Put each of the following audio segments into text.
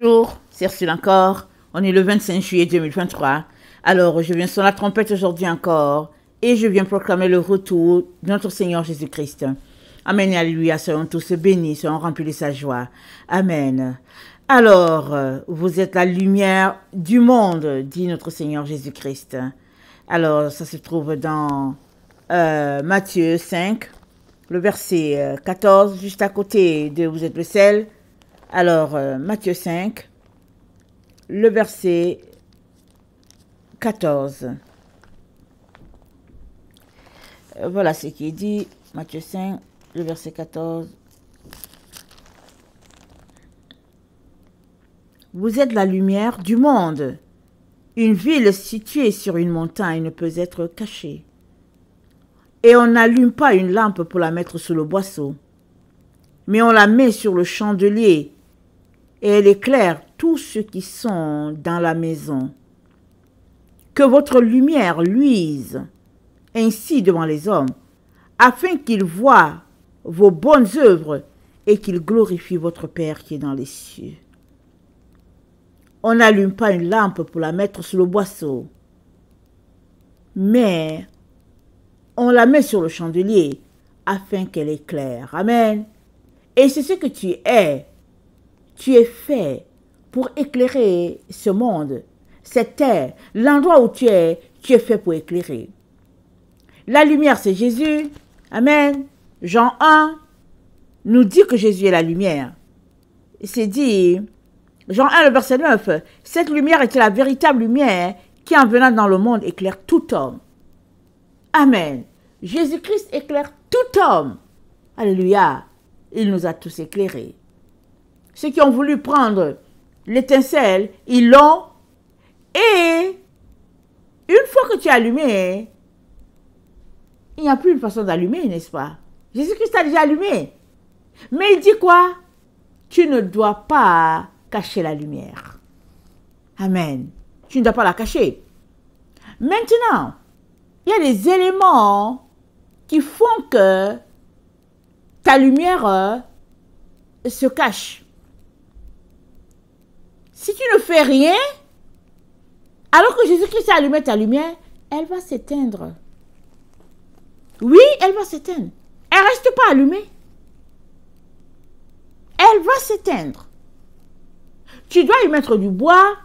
Bonjour, c'est Ursule encore. On est le 25 juillet 2023. Alors, je viens sur la trompette aujourd'hui encore et je viens proclamer le retour de notre Seigneur Jésus-Christ. Amen et alléluia, soyons tous bénis, soyons remplis de sa joie. Amen. Alors, vous êtes la lumière du monde, dit notre Seigneur Jésus-Christ. Alors, ça se trouve dans Matthieu 5, le verset 14, juste à côté de vous êtes le sel. Alors, Matthieu 5, le verset 14. Voilà ce qui est dit, Matthieu 5, le verset 14. Vous êtes la lumière du monde. Une ville située sur une montagne ne peut être cachée. Et on n'allume pas une lampe pour la mettre sous le boisseau, mais on la met sur le chandelier et elle éclaire tous ceux qui sont dans la maison. Que votre lumière luise ainsi devant les hommes, afin qu'ils voient vos bonnes œuvres et qu'ils glorifient votre Père qui est dans les cieux. On n'allume pas une lampe pour la mettre sous le boisseau, mais on la met sur le chandelier afin qu'elle éclaire. Amen. Et c'est ce que tu es. Tu es fait pour éclairer ce monde, cette terre, l'endroit où tu es fait pour éclairer. La lumière, c'est Jésus. Amen. Jean 1 nous dit que Jésus est la lumière. C'est dit, Jean 1, le verset 9, cette lumière était la véritable lumière qui, en venant dans le monde, éclaire tout homme. Amen. Jésus-Christ éclaire tout homme. Alléluia. Il nous a tous éclairés. Ceux qui ont voulu prendre l'étincelle, ils l'ont. Et une fois que tu es allumé, il n'y a plus une façon d'allumer, n'est-ce pas? Jésus-Christ a déjà allumé. Mais il dit quoi? Tu ne dois pas cacher la lumière. Amen. Tu ne dois pas la cacher. Maintenant, il y a des éléments qui font que ta lumière se cache. Si tu ne fais rien, alors que Jésus-Christ a allumé ta lumière, elle va s'éteindre. Oui, elle va s'éteindre. Elle ne reste pas allumée. Elle va s'éteindre. Tu dois y mettre du bois,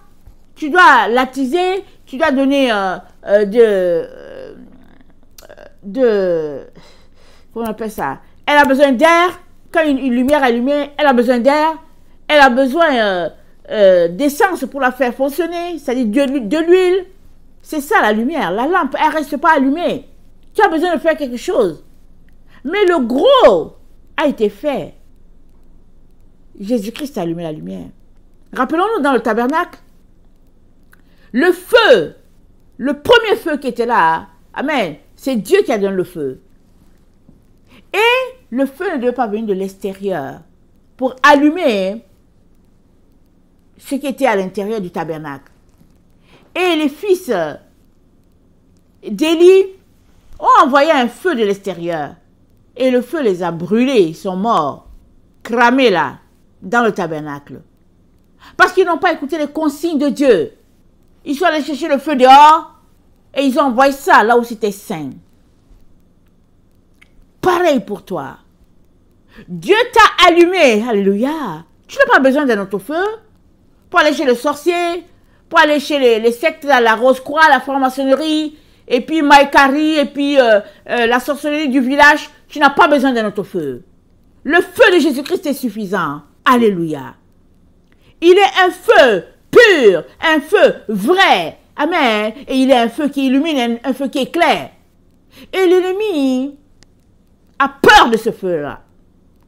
tu dois l'attiser, tu dois donner comment on appelle ça? Elle a besoin d'air. Quand une lumière est allumée, elle a besoin d'air. Elle a besoin d'essence pour la faire fonctionner, c'est-à-dire de l'huile. C'est ça la lumière. La lampe, elle ne reste pas allumée. Tu as besoin de faire quelque chose. Mais le gros a été fait. Jésus-Christ a allumé la lumière. Rappelons-nous dans le tabernacle, le feu, le premier feu qui était là, amen, c'est Dieu qui a donné le feu. Et le feu ne devait pas venir de l'extérieur pour allumer ce qui était à l'intérieur du tabernacle. Et les fils d'Élie ont envoyé un feu de l'extérieur. Et le feu les a brûlés, ils sont morts, cramés là, dans le tabernacle. Parce qu'ils n'ont pas écouté les consignes de Dieu. Ils sont allés chercher le feu dehors et ils ont envoyé ça là où c'était saint. Pareil pour toi. Dieu t'a allumé, alléluia. Tu n'as pas besoin d'un autre feu pour aller chez le sorcier, pour aller chez les sectes, la Rose-Croix, la franc-maçonnerie, et puis Maïkari, et puis la sorcellerie du village. Tu n'as pas besoin d'un autre feu. Le feu de Jésus-Christ est suffisant. Alléluia. Il est un feu pur, un feu vrai. Amen. Et il est un feu qui illumine, un feu qui éclaire. Et l'ennemi a peur de ce feu-là.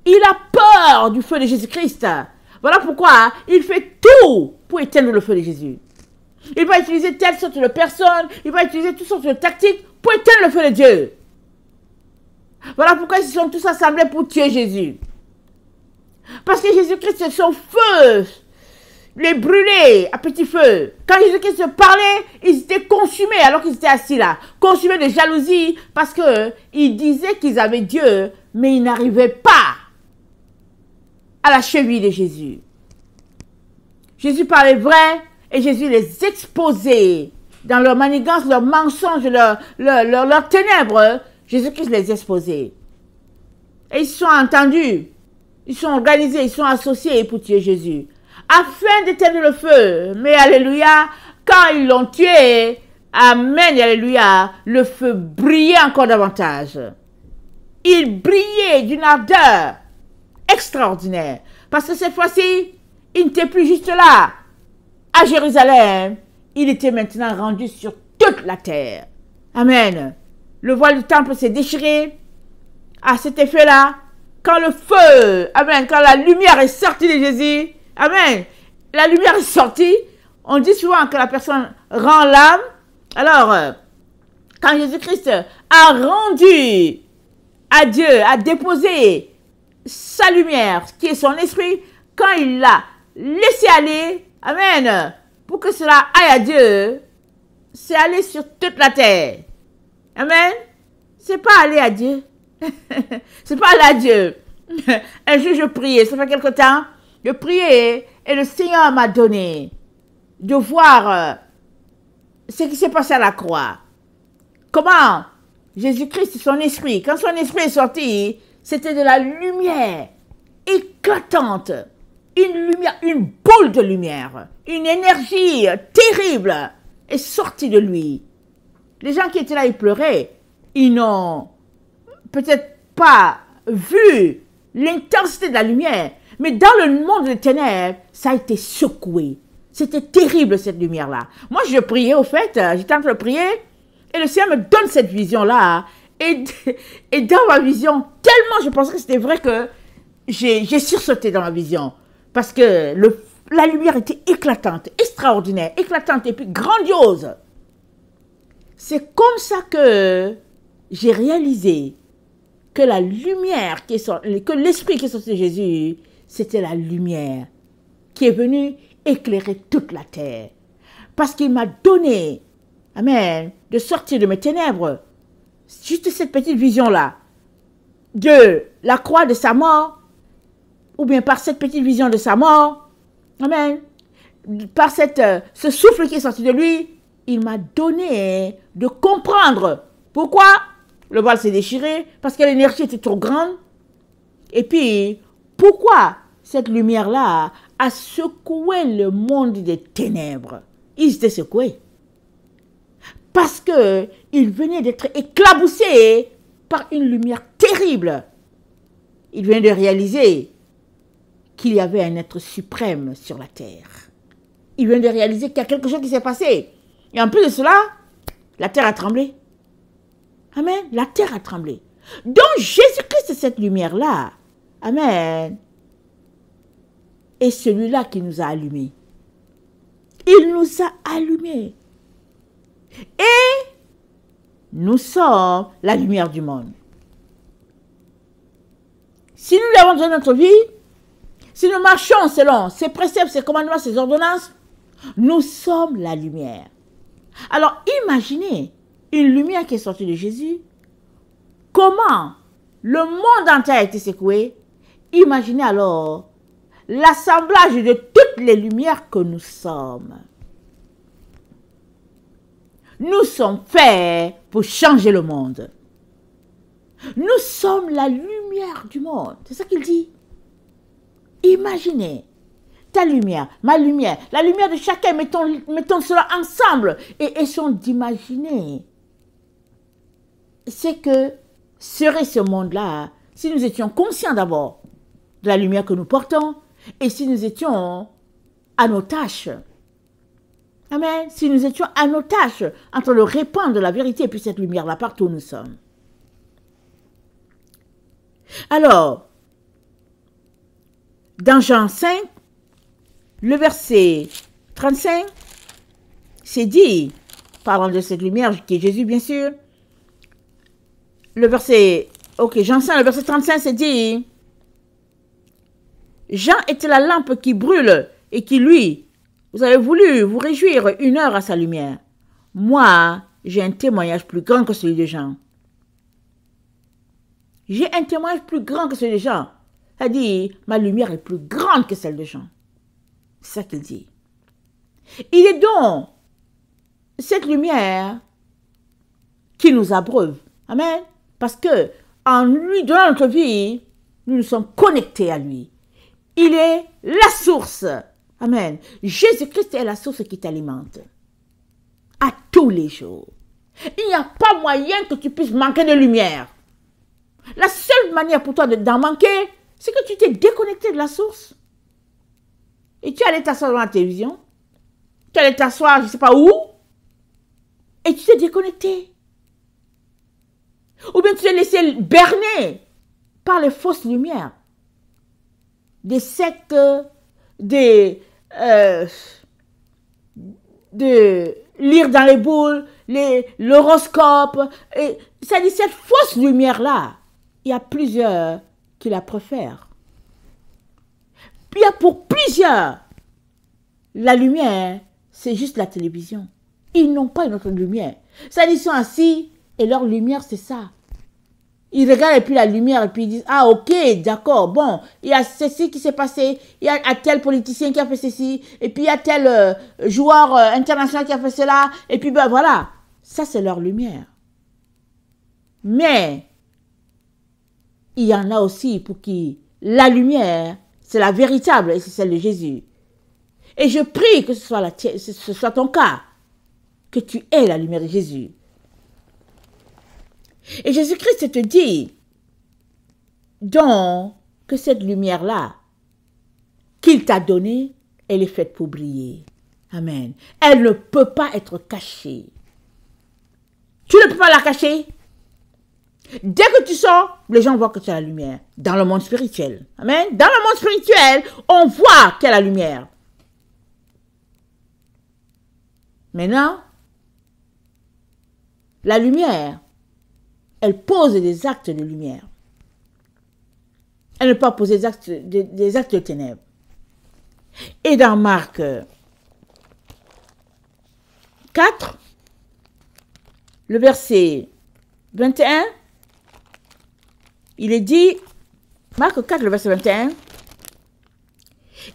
Il a peur du feu de Jésus-Christ. Voilà pourquoi il fait tout pour éteindre le feu de Jésus. Il va utiliser telle sorte de personnes, il va utiliser toutes sortes de tactiques pour éteindre le feu de Dieu. Voilà pourquoi ils se sont tous assemblés pour tuer Jésus. Parce que Jésus-Christ, c'est son feu, les brûlés à petit feu. Quand Jésus-Christ parlait, ils étaient consumés alors qu'ils étaient assis là. Consumés de jalousie parce qu'ils disaient qu'ils avaient Dieu, mais ils n'arrivaient pas à la cheville de Jésus. Jésus parlait vrai et Jésus les exposait dans leur manigance, leurs mensonges, leurs ténèbres. Jésus-Christ les exposait. Et ils se sont entendus, ils sont organisés, ils sont associés pour tuer Jésus. Afin d'éteindre le feu. Mais alléluia, quand ils l'ont tué, amen, alléluia, le feu brillait encore davantage. Il brillait d'une ardeur extraordinaire. Parce que cette fois-ci, il n'était plus juste là, à Jérusalem. Il était maintenant rendu sur toute la terre. Amen. Le voile du temple s'est déchiré. À cet effet-là, quand le feu, amen, quand la lumière est sortie de Jésus, amen, la lumière est sortie, on dit souvent que la personne rend l'âme. Alors, quand Jésus-Christ a rendu à Dieu, a déposé sa lumière, qui est son esprit, quand il l'a laissé aller, amen, pour que cela aille à Dieu, c'est aller sur toute la terre. Amen. C'est pas aller à Dieu. C'est pas aller à Dieu. Un jour, je priais, ça fait quelque temps, je priais et le Seigneur m'a donné de voir ce qui s'est passé à la croix. Comment Jésus-Christ, son esprit, quand son esprit est sorti, c'était de la lumière éclatante. Une lumière, une boule de lumière, une énergie terrible est sortie de lui. Les gens qui étaient là, ils pleuraient. Ils n'ont peut-être pas vu l'intensité de la lumière, mais dans le monde des ténèbres, ça a été secoué. C'était terrible cette lumière-là. Moi, je priais au fait, j'étais en train de prier, et le Seigneur me donne cette vision-là, et dans ma vision, tellement je pensais que c'était vrai que j'ai sursauté dans ma vision. Parce que la lumière était éclatante, extraordinaire, éclatante et puis grandiose. C'est comme ça que j'ai réalisé que la lumière que l'esprit qui est sorti de Jésus, c'était la lumière qui est venue éclairer toute la terre. Parce qu'il m'a donné, amen, de sortir de mes ténèbres, juste cette petite vision-là, de la croix de sa mort, ou bien par cette petite vision de sa mort, amen, par ce souffle qui est sorti de lui, il m'a donné de comprendre pourquoi le voile s'est déchiré, parce que l'énergie était trop grande, et puis pourquoi cette lumière-là a secoué le monde des ténèbres. Ils étaient secoués. Parce qu'ils venaient d'être éclaboussés par une lumière terrible. Ils venaient de réaliser qu'il y avait un être suprême sur la terre. Ils viennent de réaliser qu'il y a quelque chose qui s'est passé. Et en plus de cela, la terre a tremblé. Amen. La terre a tremblé. Donc Jésus-Christ, cette lumière-là, amen, est celui-là qui nous a allumés. Il nous a allumés. Et nous sommes la lumière du monde. Si nous l'avons dans notre vie, si nous marchons selon ses préceptes, ses commandements, ses ordonnances, nous sommes la lumière. Alors imaginez une lumière qui est sortie de Jésus. Comment le monde entier a été secoué. Imaginez alors l'assemblage de toutes les lumières que nous sommes. Nous sommes faits pour changer le monde. Nous sommes la lumière du monde. C'est ça qu'il dit. Imaginez ta lumière, ma lumière, la lumière de chacun. Mettons cela ensemble et essayons d'imaginer ce que serait ce monde-là si nous étions conscients d'abord de la lumière que nous portons et si nous étions à nos tâches. Amen. Si nous étions à nos tâches en train de répandre la vérité et puis cette lumière-là partout où nous sommes. Alors, dans Jean 5, le verset 35, c'est dit, parlant de cette lumière qui est Jésus bien sûr, le verset, Jean 5, le verset 35, c'est dit, Jean était la lampe qui brûle et qui lui, vous avez voulu vous réjouir 1 heure à sa lumière. Moi, j'ai un témoignage plus grand que celui de Jean. J'ai un témoignage plus grand que celui de Jean. C'est-à-dire, ma lumière est plus grande que celle de Jean. C'est ça qu'il dit. Il est donc cette lumière qui nous abreuve. Amen. Parce que en lui, dans notre vie, nous nous sommes connectés à lui. Il est la source. Amen. Jésus-Christ est la source qui t'alimente. À tous les jours. Il n'y a pas moyen que tu puisses manquer de lumière. La seule manière pour toi d'en manquer, c'est que tu t'es déconnecté de la source. Et tu es allé t'asseoir devant la télévision. Tu es allé t'asseoir je ne sais pas où. Et tu t'es déconnecté. Ou bien tu t'es laissé berner par les fausses lumières. Des sectes, de lire dans les boules, l'horoscope. Ça dit cette fausse lumière-là. Il y a plusieurs qui la préfèrent. Il y a pour plusieurs, la lumière, c'est juste la télévision. Ils n'ont pas une autre lumière. Ça dit, ils sont assis et leur lumière, c'est ça. Ils regardent et puis la lumière et puis ils disent, ah ok, d'accord, bon, il y a ceci qui s'est passé, il y a tel politicien qui a fait ceci, et puis il y a tel joueur international qui a fait cela, et puis ben voilà. Ça, c'est leur lumière. Mais, il y en a aussi pour qui la lumière, c'est la véritable et c'est celle de Jésus. Et je prie que ce soit ton cas, que tu aies la lumière de Jésus. Et Jésus-Christ te dit donc que cette lumière-là qu'il t'a donnée, elle est faite pour briller. Amen. Elle ne peut pas être cachée. Tu ne peux pas la cacher. Dès que tu sors, les gens voient que tu as la lumière. Dans le monde spirituel. Amen. Dans le monde spirituel, on voit qu'il y a la lumière. Maintenant, la lumière, elle pose des actes de lumière. Elle ne peut pas poser des actes de ténèbres. Et dans Marc 4, le verset 21, il est dit, Marc 4, le verset 21,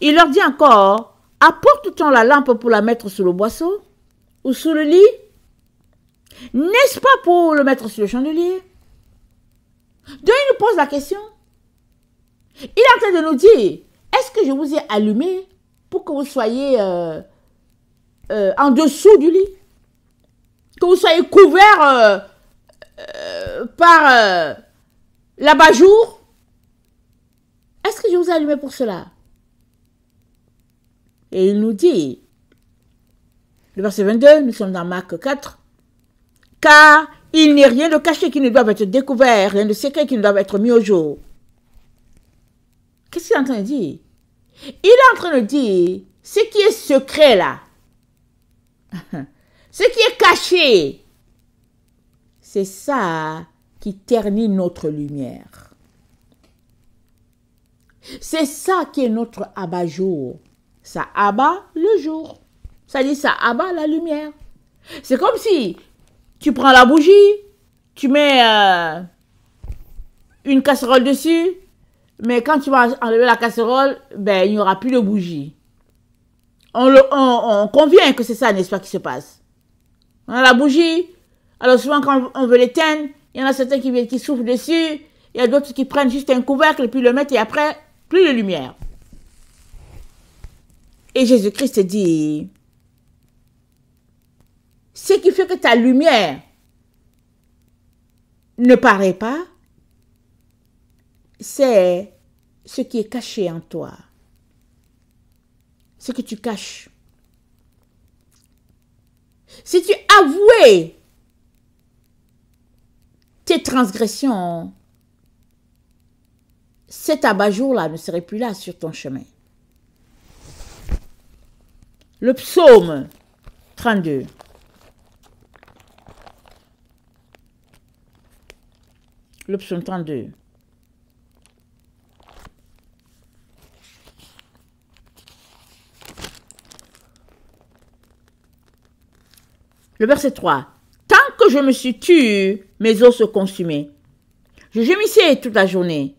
il leur dit encore, apporte-t-on la lampe pour la mettre sous le boisseau ou sous le lit? N'est-ce pas pour le mettre sur le chandelier? Donc il nous pose la question. Il est en train de nous dire, est-ce que je vous ai allumé pour que vous soyez en dessous du lit? Que vous soyez couvert par l'abat-jour? Est-ce que je vous ai allumé pour cela? Et il nous dit, le verset 22, nous sommes dans Marc 4, car il n'est rien de caché qui ne doit être découvert, rien de secret qui ne doit être mis au jour. Qu'est-ce qu'il est en train de dire? Il est en train de dire, ce qui est secret là, ce qui est caché, c'est ça qui ternit notre lumière. C'est ça qui est notre abat-jour. Ça abat le jour. Ça dit, ça abat la lumière. C'est comme si tu prends la bougie, tu mets une casserole dessus, mais quand tu vas enlever la casserole, ben, il n'y aura plus de bougie. On convient que c'est ça, n'est-ce pas, qui se passe. On a la bougie, alors souvent quand on veut l'éteindre, il y en a certains qui soufflent dessus, il y a d'autres qui prennent juste un couvercle et puis le mettent et après, plus de lumière. Et Jésus-Christ dit, ce qui fait que ta lumière ne paraît pas, c'est ce qui est caché en toi. Ce que tu caches. Si tu avouais tes transgressions, cet abat-jour-là ne serait plus là sur ton chemin. Le psaume 32. Le psaume 32. Le verset 3. Tant que je me suis tue, mes os se consumaient. Je gémissais toute la journée.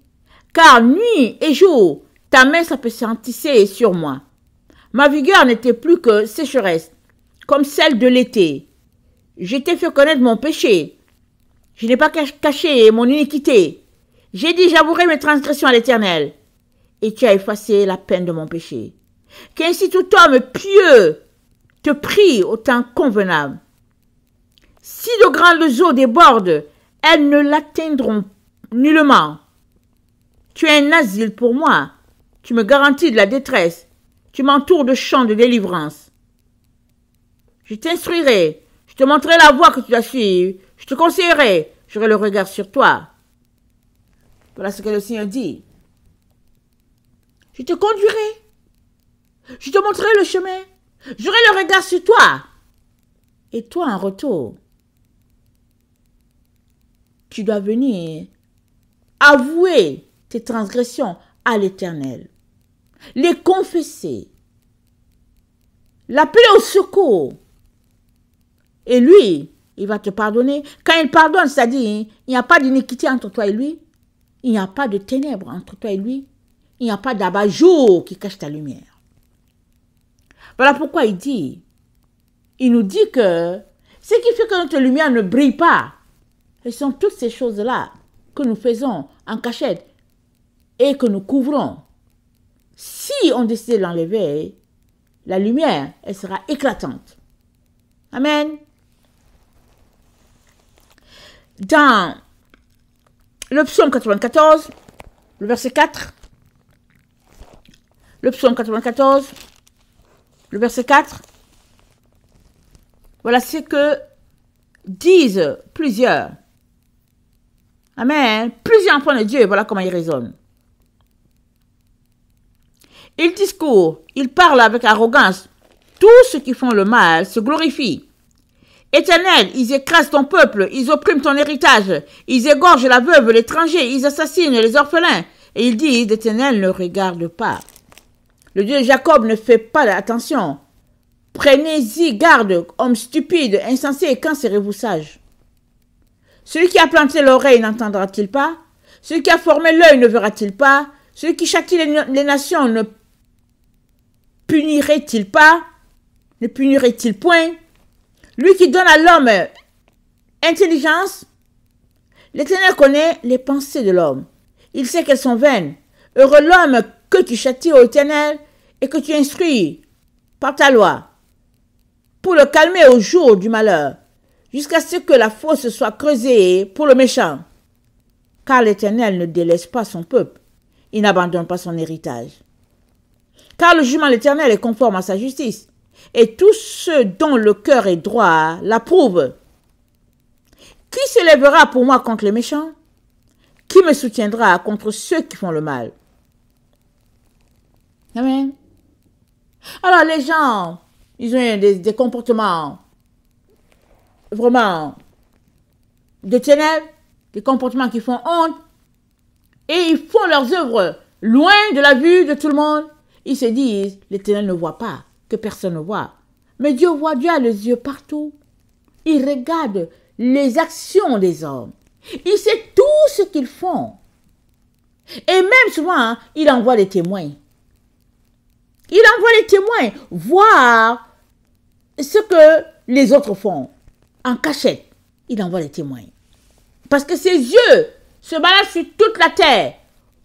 Car nuit et jour, ta main s'appesantissait sur moi. Ma vigueur n'était plus que sécheresse, comme celle de l'été. Je t'ai fait connaître mon péché. Je n'ai pas caché mon iniquité. J'ai dit, j'avouerai mes transgressions à l'Éternel. Et tu as effacé la peine de mon péché. Qu'ainsi tout homme pieux te prie au temps convenable. Si de grandes eaux débordent, elles ne l'atteindront nullement. Tu es un asile pour moi. Tu me garantis de la détresse. Tu m'entoures de chants de délivrance. Je t'instruirai. Je te montrerai la voie que tu dois suivre. Je te conseillerai. J'aurai le regard sur toi. Voilà ce que le Seigneur dit. Je te conduirai. Je te montrerai le chemin. J'aurai le regard sur toi. Et toi, en retour, tu dois venir avouer tes transgressions à l'Éternel. Les confesser. L'appeler au secours. Et lui, il va te pardonner. Quand il pardonne, c'est-à-dire, il n'y a pas d'iniquité entre toi et lui. Il n'y a pas de ténèbres entre toi et lui. Il n'y a pas d'abat-jour qui cache ta lumière. Voilà pourquoi il nous dit que ce qui fait que notre lumière ne brille pas, ce sont toutes ces choses-là que nous faisons en cachette et que nous couvrons. Si on décide de l'enlever, la lumière, elle sera éclatante. Amen. Dans le psaume 94, le verset 4, le psaume 94, le verset 4, voilà ce que disent plusieurs. Amen. Plusieurs enfants de Dieu, voilà comment ils raisonnent. Ils discourent, ils parlent avec arrogance. Tous ceux qui font le mal se glorifient. Éternel, ils écrasent ton peuple, ils oppriment ton héritage, ils égorgent la veuve, l'étranger, ils assassinent les orphelins. Et ils disent, l'Éternel ne regarde pas. Le Dieu de Jacob ne fait pas attention. Prenez-y garde, homme stupide, insensé, quand serez-vous sage? Celui qui a planté l'oreille n'entendra-t-il pas? Celui qui a formé l'œil ne verra-t-il pas? Celui qui châtie les nations ne punirait-il pas? Ne punirait-il point? Lui qui donne à l'homme intelligence, l'Éternel connaît les pensées de l'homme. Il sait qu'elles sont vaines. Heureux l'homme que tu châties, ô Éternel, et que tu instruis par ta loi, pour le calmer au jour du malheur, jusqu'à ce que la fosse soit creusée pour le méchant. Car l'Éternel ne délaisse pas son peuple, il n'abandonne pas son héritage. Car le jugement de l'Éternel est conforme à sa justice, et tous ceux dont le cœur est droit l'approuvent. Qui s'élèvera pour moi contre les méchants? Qui me soutiendra contre ceux qui font le mal? Amen. Alors les gens, ils ont des comportements vraiment de ténèbres, des comportements qui font honte, et ils font leurs œuvres loin de la vue de tout le monde. Ils se disent, l'Éternel ne voit pas, que personne ne voit. Mais Dieu voit, Dieu a les yeux partout. Il regarde les actions des hommes. Il sait tout ce qu'ils font. Et même souvent, il envoie des témoins. Il envoie les témoins voir ce que les autres font. En cachette, il envoie les témoins. Parce que ses yeux se baladent sur toute la terre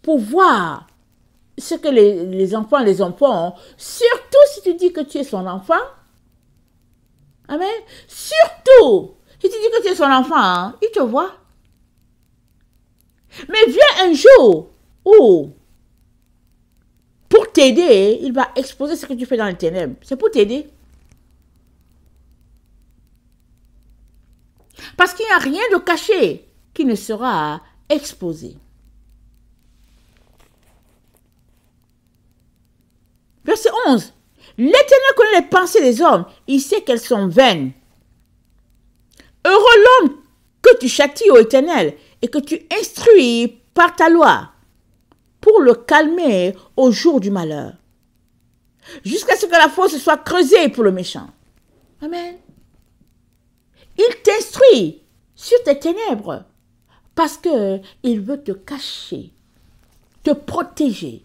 pour voir ce que les enfants font. Surtout si tu dis que tu es son enfant. Amen. Surtout si tu dis que tu es son enfant, il te voit. Mais vient un jour où, pour t'aider, il va exposer ce que tu fais dans les ténèbres. C'est pour t'aider. Parce qu'il n'y a rien de caché qui ne sera exposé. Verset 11. L'Éternel connaît les pensées des hommes. Il sait qu'elles sont vaines. Heureux l'homme que tu châties, ô Éternel, et que tu instruis par ta loi, pour le calmer au jour du malheur, jusqu'à ce que la fosse soit creusée pour le méchant. Amen. Il t'instruit sur tes ténèbres, parce qu'il veut te cacher, te protéger.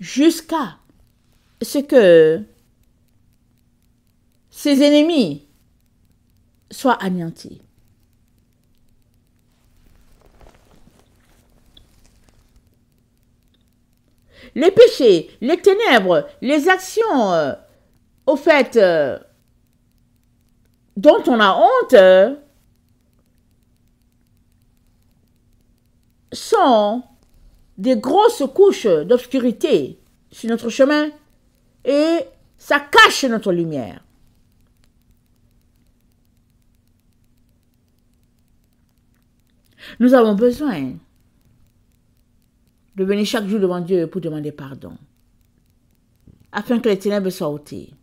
jusqu'à ce que ses ennemis soient anéantis. Les péchés, les ténèbres, les actions, au fait, dont on a honte, sont des grosses couches d'obscurité sur notre chemin et ça cache notre lumière. Nous avons besoin de venir chaque jour devant Dieu pour demander pardon, afin que les ténèbres soient ôtées.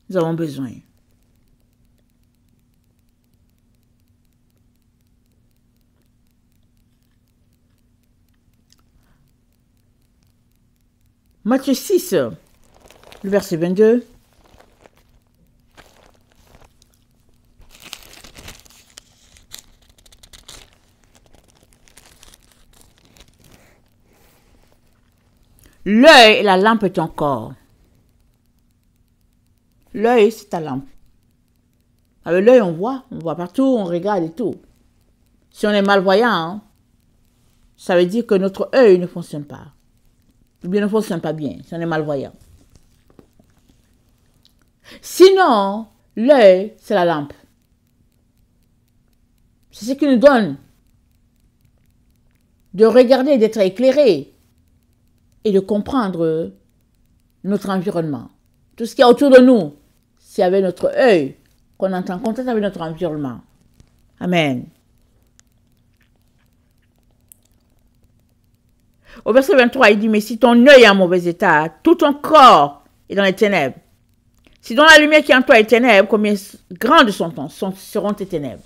Nous avons besoin. Matthieu 6, le verset 22. L'œil est la lampe de ton corps. L'œil, c'est ta lampe. Avec l'œil, on voit partout, on regarde et tout. Si on est malvoyant, ça veut dire que notre œil ne fonctionne pas. Ou bien ne fonctionne pas bien, si on est malvoyant. Sinon, l'œil, c'est la lampe. C'est ce qui nous donne de regarder, d'être éclairé et de comprendre notre environnement. Tout ce qu'il y a autour de nous, c'est avec notre œil qu'on entre en contact avec notre environnement. Amen. Au verset 23, il dit, mais si ton œil est en mauvais état, tout ton corps est dans les ténèbres. Si dans la lumière qui est en toi est ténèbres, combien grandes seront tes ténèbres?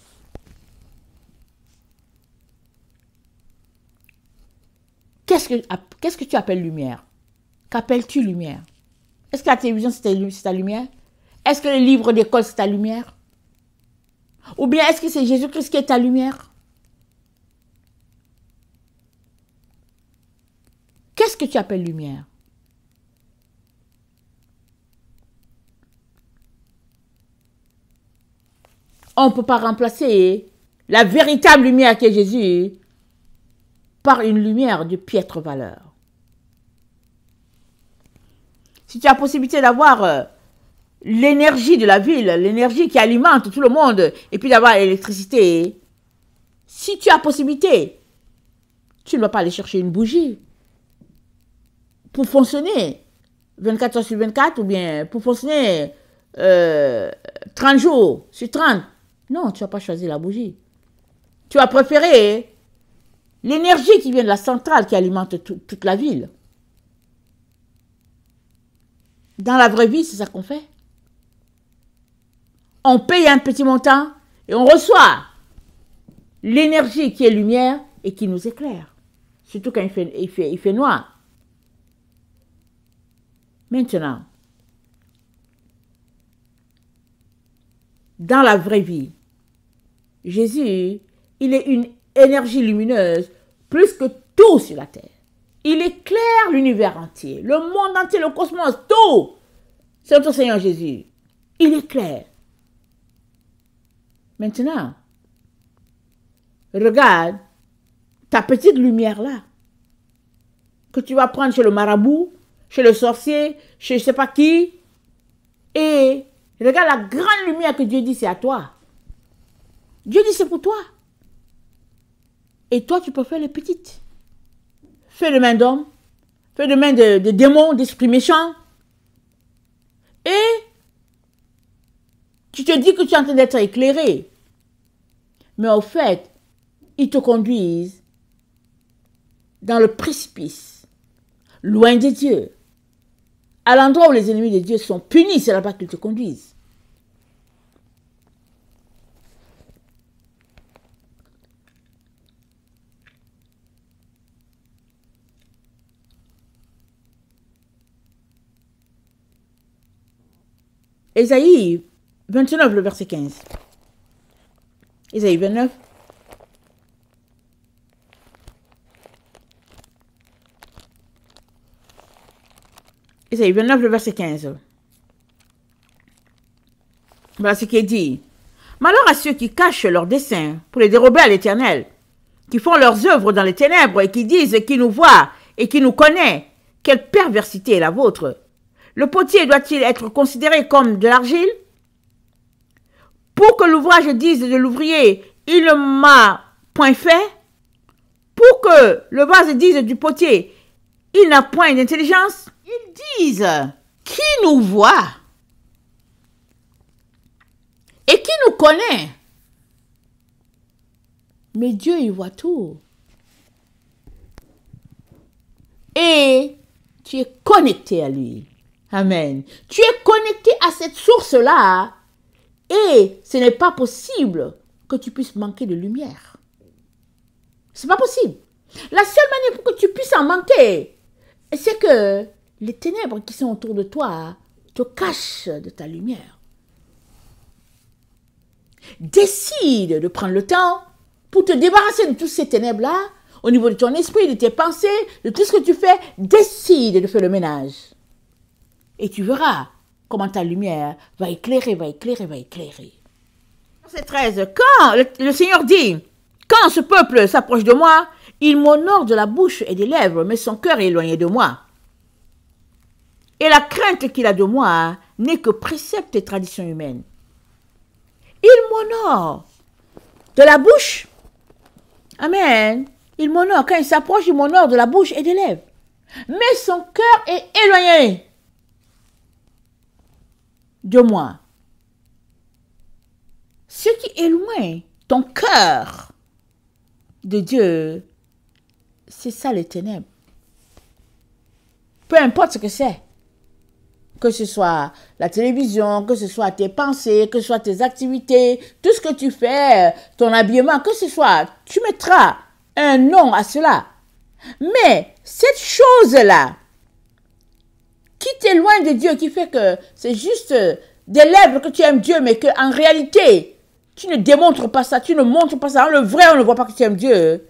Qu'est-ce que tu appelles lumière? Qu'appelles-tu lumière? Est-ce que la télévision, c'est ta lumière? Est-ce que les livres d'école, c'est ta lumière? Ou bien est-ce que c'est Jésus-Christ qui est ta lumière? Qu'est-ce que tu appelles lumière? On ne peut pas remplacer la véritable lumière qui est Jésus par une lumière de piètre valeur. Si tu as la possibilité d'avoir l'énergie de la ville, l'énergie qui alimente tout le monde, et puis d'avoir l'électricité, si tu as la possibilité, tu ne vas pas aller chercher une bougie pour fonctionner 24 heures sur 24, ou bien pour fonctionner 30 jours sur 30. Non, tu ne vas pas choisir la bougie. Tu vas préférer l'énergie qui vient de la centrale qui alimente toute la ville. Dans la vraie vie, c'est ça qu'on fait. On paye un petit montant et on reçoit l'énergie qui est lumière et qui nous éclaire. Surtout quand il fait noir. Maintenant, dans la vraie vie, Jésus, il est une énergie lumineuse plus que tout sur la terre. Il éclaire l'univers entier, le monde entier, le cosmos, tout. C'est notre Seigneur Jésus. Il éclaire. Maintenant, regarde ta petite lumière là, que tu vas prendre chez le marabout, chez le sorcier, chez je ne sais pas qui, et regarde la grande lumière que Dieu dit c'est à toi. Dieu dit c'est pour toi. Et toi, tu peux faire les petites. Fais de main d'homme, fais de main de démons, d'esprits méchants. Et tu te dis que tu es en train d'être éclairé. Mais au fait, ils te conduisent dans le précipice, loin de Dieu. À l'endroit où les ennemis de Dieu sont punis, c'est là-bas qu'ils te conduisent. Ésaïe 29, le verset 15. Ésaïe 29. Ésaïe 29, le verset 15. Voilà ce qui est dit. Malheur à ceux qui cachent leurs desseins pour les dérober à l'Éternel, qui font leurs œuvres dans les ténèbres et qui disent qui nous voit et qui nous connaît. Quelle perversité est la vôtre? Le potier doit-il être considéré comme de l'argile? Pour que l'ouvrage dise de l'ouvrier, il ne m'a point fait? Pour que le vase dise du potier, il n'a point d'intelligence? Ils disent, qui nous voit et qui nous connaît? Mais Dieu, il voit tout. Et tu es connecté à lui. Amen. Tu es connecté à cette source-là. Et ce n'est pas possible que tu puisses manquer de lumière. C'est pas possible. La seule manière pour que tu puisses en manquer, c'est que les ténèbres qui sont autour de toi te cachent de ta lumière. Décide de prendre le temps pour te débarrasser de toutes ces ténèbres-là, au niveau de ton esprit, de tes pensées, de tout ce que tu fais. Décide de faire le ménage. Et tu verras comment ta lumière va éclairer, va éclairer, va éclairer. Verset 13. Quand le Seigneur dit, quand ce peuple s'approche de moi, il m'honore de la bouche et des lèvres, mais son cœur est éloigné de moi. Et la crainte qu'il a de moi n'est que précepte et tradition humaine. Il m'honore de la bouche. Amen. Il m'honore. Quand il s'approche, il m'honore de la bouche et des lèvres. Mais son cœur est éloigné de moi. Ce qui éloigne ton cœur de Dieu, c'est ça les ténèbres. Peu importe ce que c'est. Que ce soit la télévision, que ce soit tes pensées, que ce soit tes activités, tout ce que tu fais, ton habillement, que ce soit, tu mettras un nom à cela. Mais cette chose-là, qui t'éloigne de Dieu, qui fait que c'est juste des lèvres que tu aimes Dieu, mais qu'en réalité, tu ne démontres pas ça, tu ne montres pas ça. Dans le vrai, on ne voit pas que tu aimes Dieu.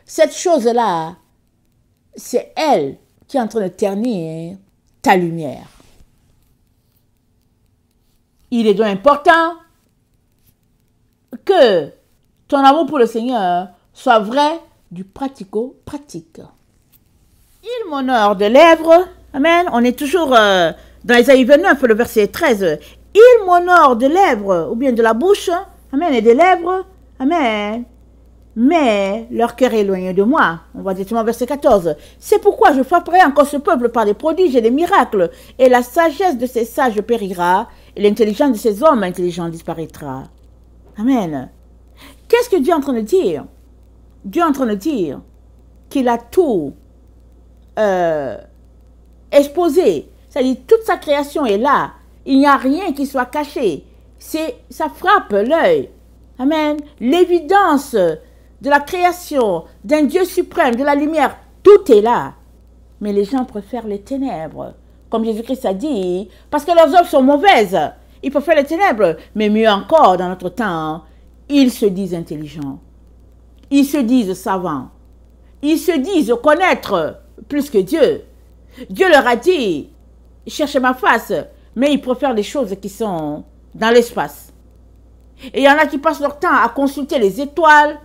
Cette chose-là, c'est elle qui est en train de ternir ta lumière. Il est donc important que ton amour pour le Seigneur soit vrai du pratico-pratique. Il m'honore de lèvres. Amen. On est toujours dans Ésaïe 29, le verset 13. Il m'honore de lèvres, ou bien de la bouche. Amen. Et des lèvres. Amen. Mais leur cœur est éloigné de moi. On va directement au verset 14. C'est pourquoi je frapperai encore ce peuple par des prodiges et des miracles. Et la sagesse de ces sages périra. Et l'intelligence de ces hommes intelligents disparaîtra. Amen. Qu'est-ce que Dieu est en train de dire? Dieu est en train de dire qu'il a tout exposé. C'est-à-dire toute sa création est là. Il n'y a rien qui soit caché. Ça frappe l'œil. Amen. L'évidence de la création, d'un Dieu suprême, de la lumière, tout est là. Mais les gens préfèrent les ténèbres. Comme Jésus-Christ a dit, parce que leurs œuvres sont mauvaises. Ils préfèrent les ténèbres. Mais mieux encore, dans notre temps, ils se disent intelligents. Ils se disent savants. Ils se disent connaître plus que Dieu. Dieu leur a dit, cherchez ma face. Mais ils préfèrent les choses qui sont dans l'espace. Et il y en a qui passent leur temps à consulter les étoiles,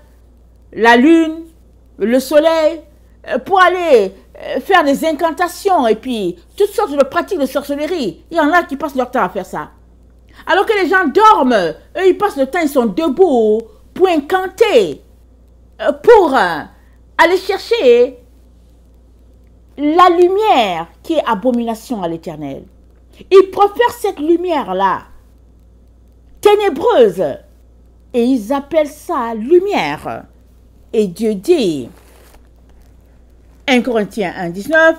la lune, le soleil, pour aller faire des incantations et puis toutes sortes de pratiques de sorcellerie. Il y en a qui passent leur temps à faire ça. Alors que les gens dorment, eux ils passent le temps, ils sont debout pour incanter, pour aller chercher la lumière qui est abomination à l'Éternel. Ils préfèrent cette lumière-là, ténébreuse, et ils appellent ça lumière. Et Dieu dit, 1 Corinthiens 1, 19,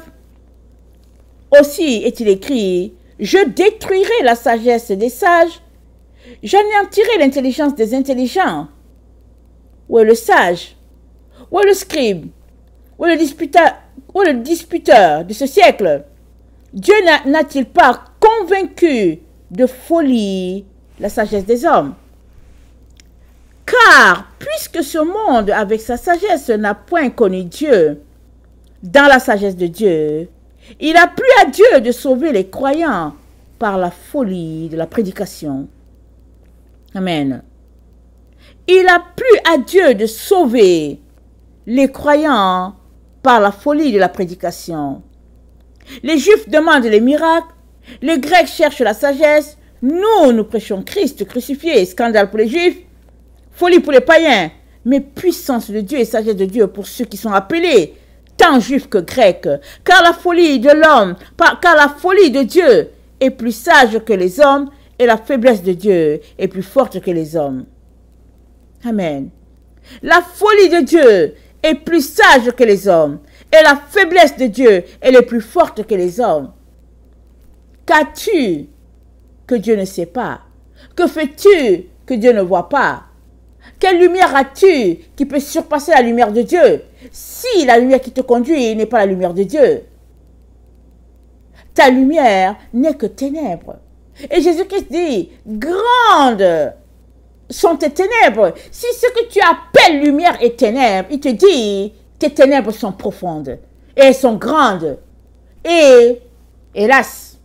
aussi est-il écrit, je détruirai la sagesse des sages, j'anéantirai l'intelligence des intelligents. Où est le sage? Où est le scribe? Où est le disputeur de ce siècle? Dieu n'a-t-il pas convaincu de folie la sagesse des hommes? Car, puisque ce monde, avec sa sagesse, n'a point connu Dieu, dans la sagesse de Dieu, Il a plu à Dieu de sauver les croyants par la folie de la prédication. Amen. Il a plu à Dieu de sauver les croyants par la folie de la prédication. Les Juifs demandent les miracles, les Grecs cherchent la sagesse, nous prêchons Christ crucifié, scandale pour les Juifs, folie pour les païens, mais puissance de Dieu et sagesse de Dieu pour ceux qui sont appelés, tant Juifs que Grecs, car la folie de l'homme, car la folie de Dieu est plus sage que les hommes, et la faiblesse de Dieu est plus forte que les hommes. Amen. La folie de Dieu est plus sage que les hommes, et la faiblesse de Dieu est plus forte que les hommes. Qu'as-tu que Dieu ne sait pas? Que fais-tu que Dieu ne voit pas? Quelle lumière as-tu qui peut surpasser la lumière de Dieu? Si la lumière qui te conduit n'est pas la lumière de Dieu, ta lumière n'est que ténèbres. Et Jésus-Christ dit, grandes sont tes ténèbres. Si ce que tu appelles lumière est ténèbres, il te dit, tes ténèbres sont profondes et elles sont grandes. Et, hélas,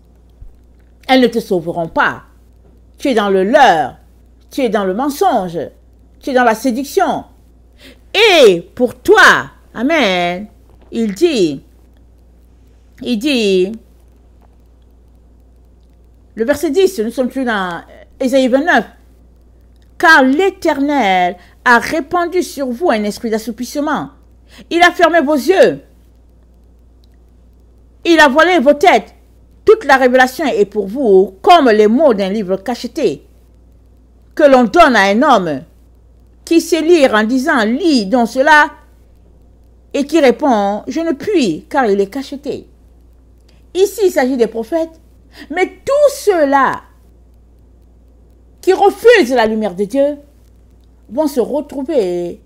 elles ne te sauveront pas. Tu es dans le leurre, tu es dans le mensonge, tu es dans la séduction. Et pour toi, amen, il dit, le verset 10, nous sommes plus dans Ésaïe 29, car l'Éternel a répandu sur vous un esprit d'assoupissement. Il a fermé vos yeux. Il a voilé vos têtes. Toute la révélation est pour vous comme les mots d'un livre cacheté que l'on donne à un homme qui sait lire en disant « lis donc cela » et qui répond « je ne puis car il est cacheté ». Ici, il s'agit des prophètes, mais tous ceux-là qui refusent la lumière de Dieu vont se retrouver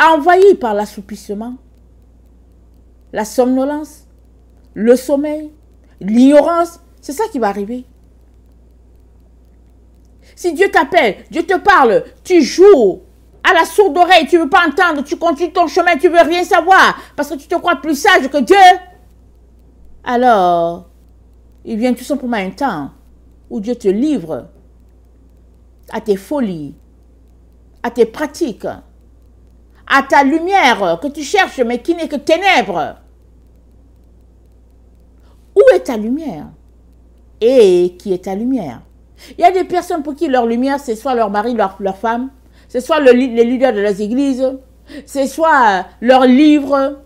envahis par l'assoupissement, la somnolence, le sommeil, l'ignorance. C'est ça qui va arriver. Si Dieu t'appelle, Dieu te parle, tu joues à la sourde oreille, tu ne veux pas entendre, tu continues ton chemin, tu ne veux rien savoir parce que tu te crois plus sage que Dieu, alors il vient tout simplement un temps où Dieu te livre à tes folies, à tes pratiques, à ta lumière que tu cherches mais qui n'est que ténèbres. Où est ta lumière? Et qui est ta lumière? Il y a des personnes pour qui leur lumière, c'est soit leur mari, leur femme, c'est soit les leaders de leurs églises, c'est soit leurs livres,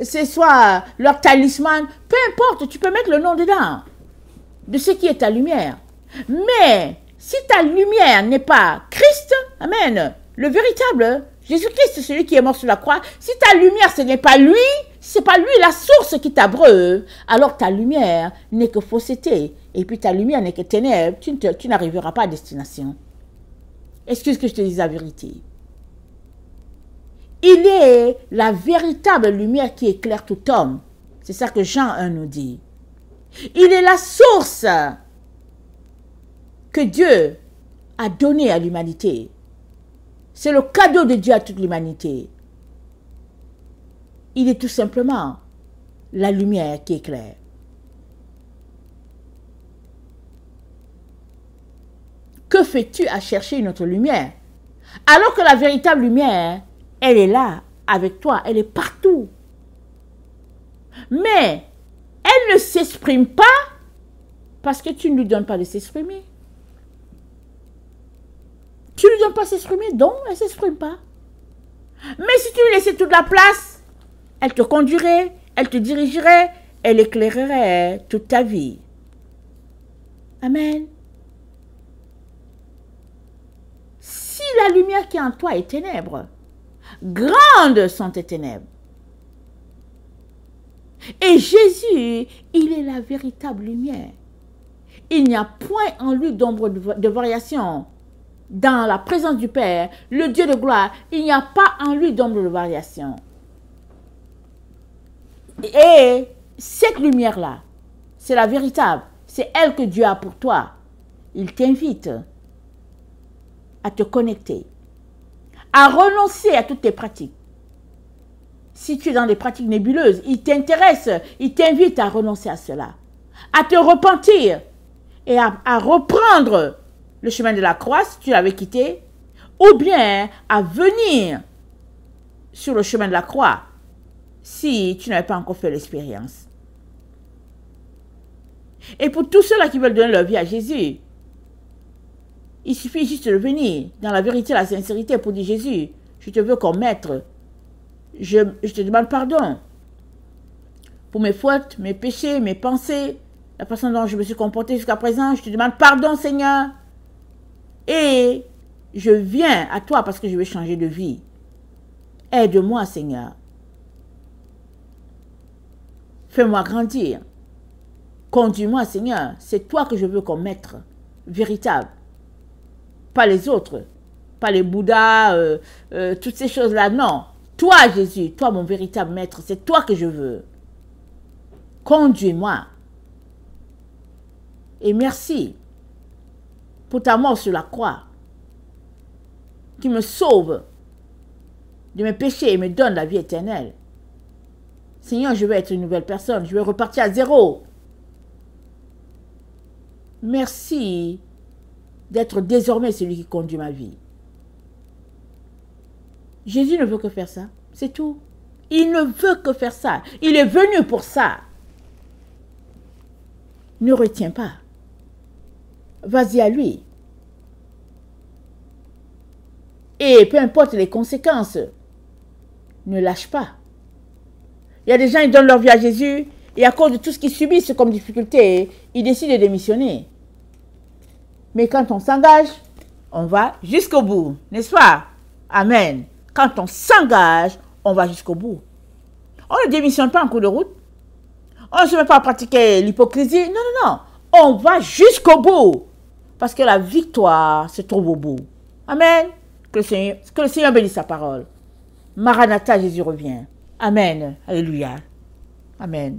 c'est soit leur talisman. Peu importe, tu peux mettre le nom dedans de ce qui est ta lumière. Mais si ta lumière n'est pas Christ, amen, le véritable, Jésus-Christ, celui qui est mort sur la croix, si ta lumière, ce n'est pas lui, c'est pas lui la source qui t'abreuve, alors ta lumière n'est que fausseté. Et puis ta lumière n'est que ténèbres, tu n'arriveras pas à destination. Excuse que je te dise la vérité. Il est la véritable lumière qui éclaire tout homme. C'est ça que Jean 1 nous dit. Il est la source que Dieu a donnée à l'humanité. C'est le cadeau de Dieu à toute l'humanité. Il est tout simplement la lumière qui éclaire. Que fais-tu à chercher une autre lumière? Alors que la véritable lumière, elle est là, avec toi, elle est partout. Mais elle ne s'exprime pas parce que tu ne lui donnes pas de s'exprimer. Tu ne lui donnes pas de s'exprimer, donc elle ne s'exprime pas. Mais si tu lui laissais toute la place, elle te conduirait, elle te dirigerait, elle éclairerait toute ta vie. Amen. Si la lumière qui est en toi est ténèbres, grandes sont tes ténèbres. Et Jésus, il est la véritable lumière. Il n'y a point en lui d'ombre de variation. Dans la présence du Père, le Dieu de gloire, il n'y a pas en lui d'ombre de variation. Et cette lumière-là, c'est la véritable. C'est elle que Dieu a pour toi. Il t'invite à te connecter, à renoncer à toutes tes pratiques, Si tu es dans des pratiques nébuleuses, il t'intéresse, il t'invite à renoncer à cela, à te repentir et à reprendre le chemin de la croix si tu l'avais quitté, ou bien à venir sur le chemin de la croix si tu n'avais pas encore fait l'expérience. Et pour tous ceux-là qui veulent donner leur vie à Jésus, il suffit juste de venir dans la vérité, la sincérité pour dire Jésus, je te veux comme maître. Je te demande pardon pour mes fautes, mes péchés, mes pensées, la façon dont je me suis comporté jusqu'à présent. Je te demande pardon, Seigneur. Et je viens à toi parce que je veux changer de vie. Aide-moi, Seigneur. Fais-moi grandir. Conduis-moi, Seigneur. C'est toi que je veux comme maître véritable. Pas les autres. Pas les Bouddhas, toutes ces choses-là. Non. Toi, Jésus, toi, mon véritable maître, c'est toi que je veux. Conduis-moi. Et merci pour ta mort sur la croix, qui me sauve de mes péchés et me donne la vie éternelle. Seigneur, je veux être une nouvelle personne. Je veux repartir à zéro. Merci d'être désormais celui qui conduit ma vie. Jésus ne veut que faire ça. C'est tout. Il ne veut que faire ça. Il est venu pour ça. Ne retiens pas. Vas-y à lui. Et peu importe les conséquences, ne lâche pas. Il y a des gens qui donnent leur vie à Jésus et à cause de tout ce qu'ils subissent comme difficulté, ils décident de démissionner. Mais quand on s'engage, on va jusqu'au bout, n'est-ce pas? Amen. Quand on s'engage, on va jusqu'au bout. On ne démissionne pas en cours de route. On ne se met pas à pratiquer l'hypocrisie. Non, non, non. On va jusqu'au bout. Parce que la victoire se trouve au bout. Amen. Que le Seigneur bénisse sa parole. Maranatha, Jésus revient. Amen. Alléluia. Amen.